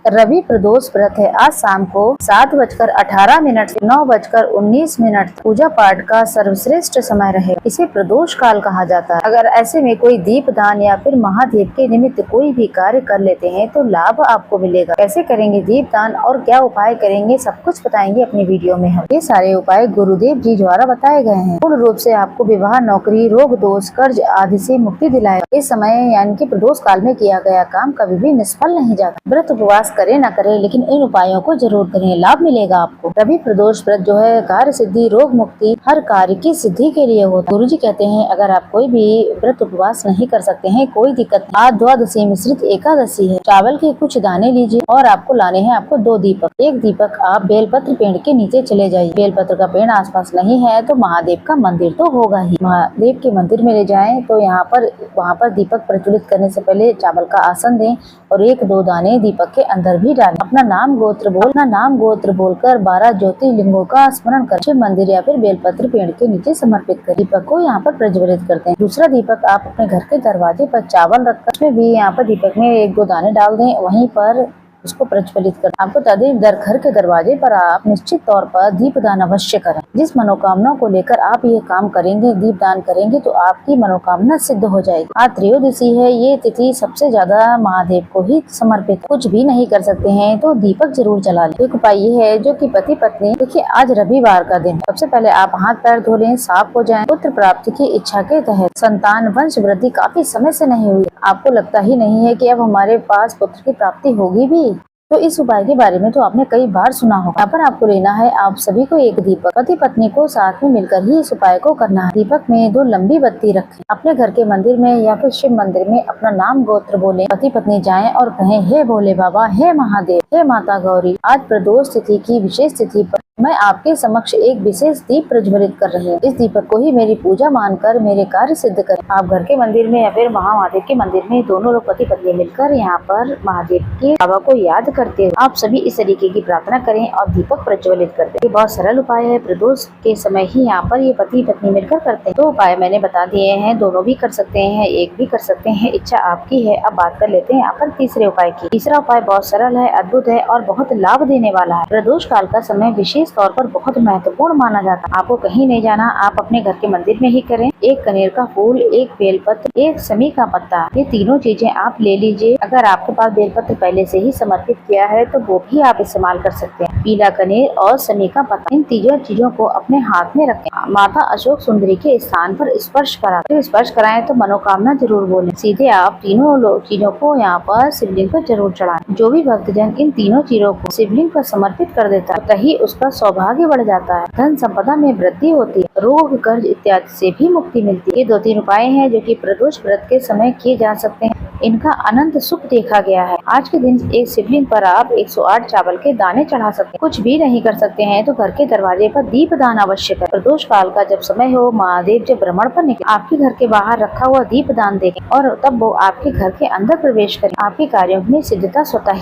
रवि प्रदोष व्रत है। आज शाम को 7:18 से 9:19 पूजा पाठ का सर्वश्रेष्ठ समय रहे। इसे प्रदोष काल कहा जाता है। अगर ऐसे में कोई दीप दान या फिर महादेव के निमित्त कोई भी कार्य कर लेते हैं तो लाभ आपको मिलेगा। कैसे करेंगे दीप दान और क्या उपाय करेंगे, सब कुछ बताएंगे अपनी वीडियो में हम। ये सारे उपाय गुरुदेव जी द्वारा बताए गए हैं। पूर्ण रूप से आपको विवाह, नौकरी, रोग दोष, कर्ज आदि से मुक्ति दिलाएगा। इस समय यानी कि प्रदोष काल में किया गया काम कभी भी निष्फल नहीं जाता। व्रत उपवास करे न करे, लेकिन इन उपायों को जरूर करें, लाभ मिलेगा आपको। रवि प्रदोष व्रत जो है कार्य सिद्धि, रोग मुक्ति, हर कार्य की सिद्धि के लिए होता है। गुरुजी कहते हैं अगर आप कोई भी व्रत उपवास नहीं कर सकते हैं, कोई दिक्कत, आज द्वादशी मिश्रित एकादशी है, चावल के कुछ दाने लीजिए और आपको लाने हैं आपको 2 दीपक। एक दीपक आप बेलपत्र पेड़ के नीचे चले जाइए। बेलपत्र का पेड़ आसपास नहीं है तो महादेव का मंदिर तो होगा ही, महादेव के मंदिर में ले जाएं तो वहाँ पर दीपक प्रज्वलित करने से पहले चावल का आसन दें और 1-2 दाने दीपक के अंदर भी डालें। अपना नाम गोत्र बोलकर 12 ज्योतिर्लिंगों का स्मरण कर शिव मंदिर या फिर बेलपत्र पेड़ के नीचे समर्पित कर दीपक को यहाँ पर प्रज्वलित करते हैं। दूसरा दीपक आप अपने घर के दरवाजे पर चावल रखकर उसमें भी यहाँ पर दीपक में 1-2 दाने डाल दें, वहीं पर उसको प्रज्वलित कर आपको घर के दरवाजे पर आप निश्चित तौर पर दीप दान अवश्य करें। जिस मनोकामना को लेकर आप ये काम करेंगे, दीप दान करेंगे, तो आपकी मनोकामना सिद्ध हो जाएगी। आज त्रयोदशी है, ये तिथि सबसे ज्यादा महादेव को ही समर्पित। कुछ भी नहीं कर सकते हैं तो दीपक जरूर जला लें। एक उपाय ये है जो कि पति पत्नी, देखिए आज रविवार का दिन, सबसे पहले आप हाथ पैर धो लें, साफ हो जाएं। पुत्र प्राप्ति की इच्छा के तहत संतान वंश वृद्धि काफी समय से नहीं हुई, आपको लगता ही नहीं है कि अब हमारे पास पुत्र की प्राप्ति होगी भी, तो इस उपाय के बारे में तो आपने कई बार सुना होगा। यहाँ पर आपको लेना है आप सभी को 1 दीपक, पति पत्नी को साथ में मिलकर ही इस उपाय को करना है। दीपक में 2 लंबी बत्ती रखें। अपने घर के मंदिर में या फिर शिव मंदिर में अपना नाम गोत्र बोले, पति पत्नी जाएं और कहें, हे भोले बाबा, हे महादेव, हे माता गौरी, आज प्रदोष तिथि की विशेष तिथि पर मैं आपके समक्ष एक विशेष दीप प्रज्वलित कर रही हूँ। इस दीपक को ही मेरी पूजा मानकर मेरे कार्य सिद्ध करें। आप घर के मंदिर में या फिर महादेव के मंदिर में दोनों लोग पति पत्नी मिलकर यहाँ पर महादेव के बाबा को याद करते हुए आप सभी इस तरीके की प्रार्थना करें और दीपक प्रज्वलित करते हैं। ये बहुत सरल उपाय है। प्रदोष के समय ही यहाँ पर ये पति पत्नी मिलकर करते हैं। 2 उपाय मैंने बता दिए हैं, दोनों भी कर सकते हैं, एक भी कर सकते हैं, इच्छा आपकी है। अब बात कर लेते हैं यहाँ पर तीसरे उपाय की। तीसरा उपाय बहुत सरल है, अद्भुत है और बहुत लाभ देने वाला है। प्रदोष काल का समय विशेष तौर पर बहुत महत्वपूर्ण माना जाता है। आपको कहीं नहीं जाना, आप अपने घर के मंदिर में ही करें। 1 कनेर का फूल, 1 बेलपत्र, 1 समी का पत्ता, ये तीनों चीजें आप ले लीजिए। अगर आपके पास बेलपत्र पहले से ही समर्पित किया है तो वो भी आप इस्तेमाल कर सकते हैं। पीला कनेर और समी का पत्ता, इन तीनों चीजों को अपने हाथ में रखें। माता अशोक सुंदरी के स्थान पर स्पर्श कराएं तो मनोकामना जरूर बोलें। सीधे आप तीनों चीजों को यहाँ पर शिवलिंग पर जरूर चढ़ाएं। जो भी भक्तजन इन तीनों चीजों को शिवलिंग पर समर्पित कर देता है तभी उसका सौभाग्य बढ़ जाता है, धन संपदा में वृद्धि होती है, रोग कर्ज इत्यादि से भी मुक्ति मिलती है। ये 2-3 उपाय हैं जो कि प्रदोष व्रत के समय किए जा सकते हैं। इनका अनंत सुख देखा गया है। आज के दिन एक शिवलिंग पर आप 108 चावल के दाने चढ़ा सकते हैं। कुछ भी नहीं कर सकते हैं तो घर के दरवाजे पर दीप दान अवश्य करें। प्रदोष काल का जब समय हो, महादेव जब भ्रमण पर निकले, आपके घर के बाहर रखा हुआ दीप दान देखें और तब वो आपके घर के अंदर प्रवेश करें। आपके कार्यों में सिद्धता स्वतः